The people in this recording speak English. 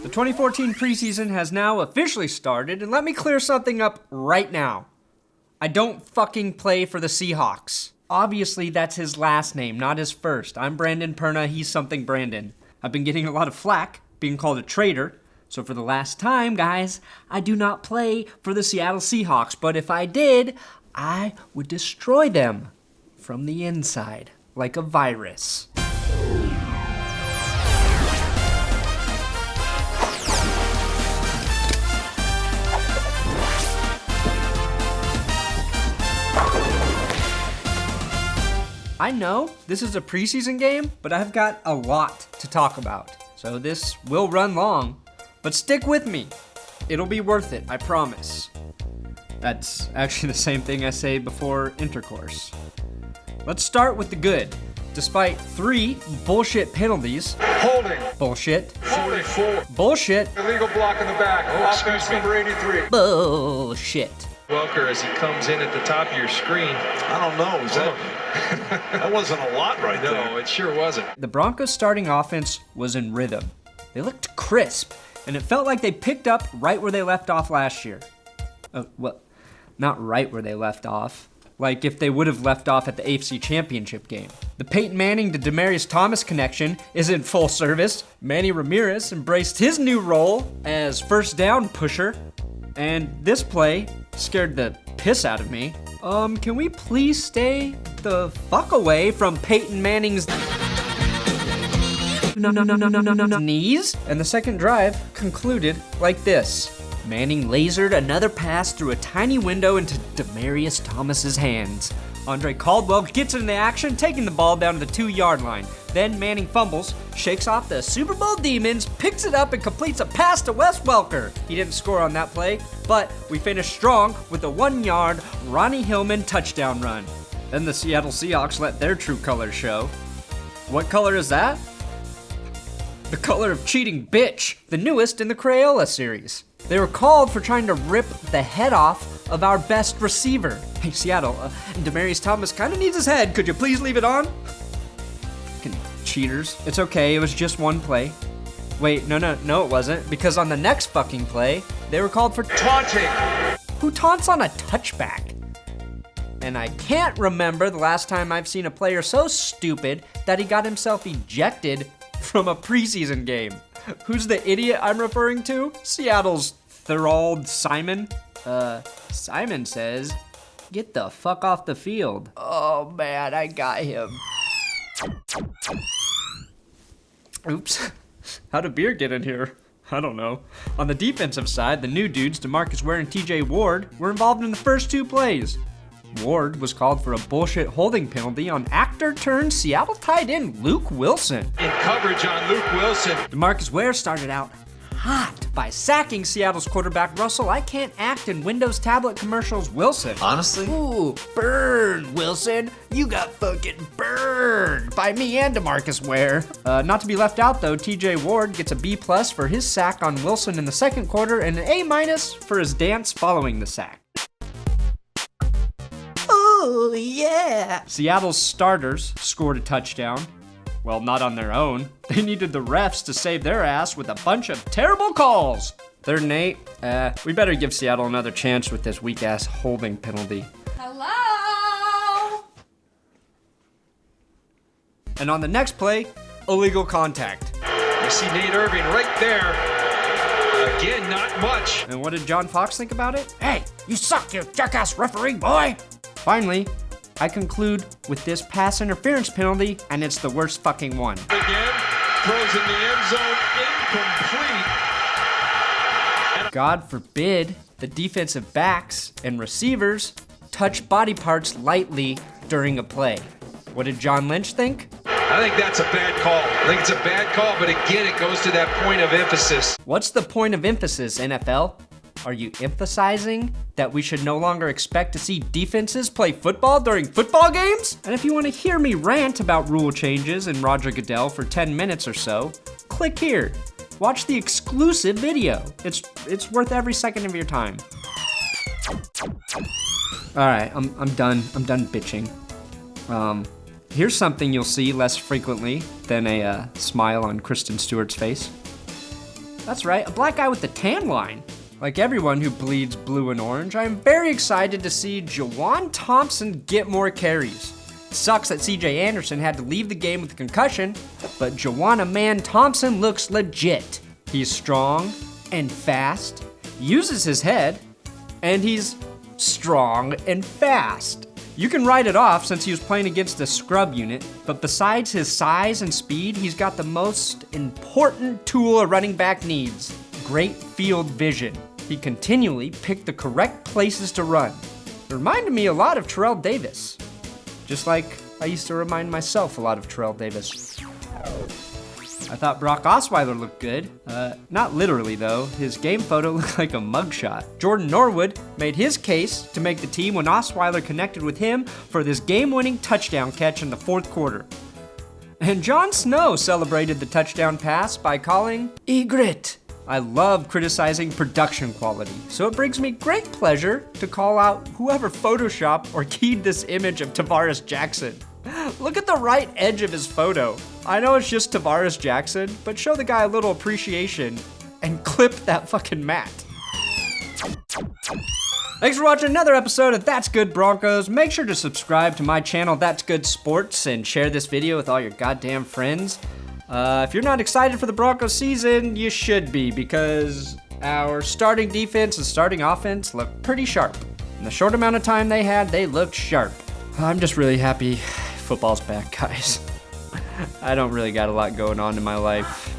The 2014 preseason has now officially started, and let me clear something up right now. I don't fucking play for the Seahawks. Obviously, that's his last name, not his first. I'm Brandon Perna, he's something Brandon. I've been getting a lot of flack, being called a traitor. So for the last time, guys, I do not play for the Seattle Seahawks. But if I did, I would destroy them from the inside, like a virus. I know this is a preseason game, but I've got a lot to talk about. So this will run long, but stick with me. It'll be worth it, I promise. That's actually the same thing I say before intercourse. Let's start with the good. Despite 3 bullshit penalties. Holding. Bullshit. 44. Bullshit. Illegal block in the back. Offense number 83. Bullshit. Welker as he comes in at the top of your screen. I don't know. Was that that wasn't a lot right there. No, it sure wasn't. The Broncos' starting offense was in rhythm. They looked crisp, and it felt like they picked up right where they left off last year. Well, not right where they left off. Like if they would have left off at the AFC Championship game. The Peyton Manning to Demarcus Thomas connection is in full service. Manny Ramirez embraced his new role as first down pusher. And this play scared the piss out of me. Can we please stay the fuck away from Peyton Manning's knees? And the second drive concluded like this. Manning lasered another pass through a tiny window into Demarcus Thomas's hands. Andre Caldwell gets into the action, taking the ball down to the 2-yard line. Then Manning fumbles, shakes off the Super Bowl demons, picks it up, and completes a pass to Wes Welker. He didn't score on that play, but we finished strong with a 1-yard Ronnie Hillman touchdown run. Then the Seattle Seahawks let their true colors show. What color is that? The color of cheating bitch, the newest in the Crayola series. They were called for trying to rip the head off of our best receiver. Hey, Seattle, Demarcus Thomas kind of needs his head. Could you please leave it on? Fucking cheaters. It's okay, it was just one play. Wait, no, it wasn't. Because on the next fucking play, they were called for taunting. Who taunts on a touchback? And I can't remember the last time I've seen a player so stupid that he got himself ejected from a preseason game. Who's the idiot I'm referring to? Seattle's Thorold Simon. Simon says, get the fuck off the field. Oh man, I got him. Oops. How did beer get in here? I don't know. On the defensive side, the new dudes, Demarcus Ware and TJ Ward, were involved in the first 2 plays. Ward was called for a bullshit holding penalty on actor-turned-Seattle tight end Luke Wilson. In coverage on Luke Wilson. Demarcus Ware started out hot by sacking Seattle's quarterback Russell. I can't act in Windows tablet commercials, Wilson. Honestly? Ooh, burn, Wilson. You got fucking burned by me and Demarcus Ware. Not to be left out though, TJ Ward gets a B+ for his sack on Wilson in the second quarter and an A- for his dance following the sack. Oh, yeah. Seattle's starters scored a touchdown. Well, not on their own. They needed the refs to save their ass with a bunch of terrible calls. 3rd and 8. We better give Seattle another chance with this weak-ass holding penalty. Hello? And on the next play, illegal contact. You see Nate Irving right there. Again, not much. And what did John Fox think about it? Hey, you suck, you jackass referee, boy! Finally, I conclude with this pass interference penalty, and it's the worst fucking one. Again, throws in the end zone, incomplete. God forbid the defensive backs and receivers touch body parts lightly during a play. What did John Lynch think? I think that's a bad call. I think it's a bad call, but again, it goes to that point of emphasis. What's the point of emphasis, NFL? Are you emphasizing that we should no longer expect to see defenses play football during football games? And if you want to hear me rant about rule changes and Roger Goodell for 10 minutes or so, click here. Watch the exclusive video. It's worth every second of your time. All right, I'm done. I'm done bitching. Here's something you'll see less frequently than a smile on Kristen Stewart's face. That's right, a black guy with the tan line. Like everyone who bleeds blue and orange, I am very excited to see Juwan Thompson get more carries. It sucks that CJ Anderson had to leave the game with a concussion, but Juwan Man Thompson looks legit. He's strong and fast, uses his head, and he's strong and fast. You can write it off since he was playing against a scrub unit, but besides his size and speed, he's got the most important tool a running back needs: great field vision. He continually picked the correct places to run. It reminded me a lot of Terrell Davis, just like I used to remind myself a lot of Terrell Davis. I thought Brock Osweiler looked good. Not literally though, his game photo looked like a mugshot. Jordan Norwood made his case to make the team when Osweiler connected with him for this game-winning touchdown catch in the fourth quarter. And Jon Snow celebrated the touchdown pass by calling egret. I love criticizing production quality, so it brings me great pleasure to call out whoever photoshopped or keyed this image of Tavares Jackson. Look at the right edge of his photo. I know it's just Tavares Jackson, but show the guy a little appreciation and clip that fucking mat. Thanks for watching another episode of That's Good Broncos. Make sure to subscribe to my channel, That's Good Sports, and share this video with all your goddamn friends. If you're not excited for the Broncos season, you should be, because our starting defense and starting offense look pretty sharp. In the short amount of time they had, they looked sharp. I'm just really happy football's back, guys. I don't really got a lot going on in my life.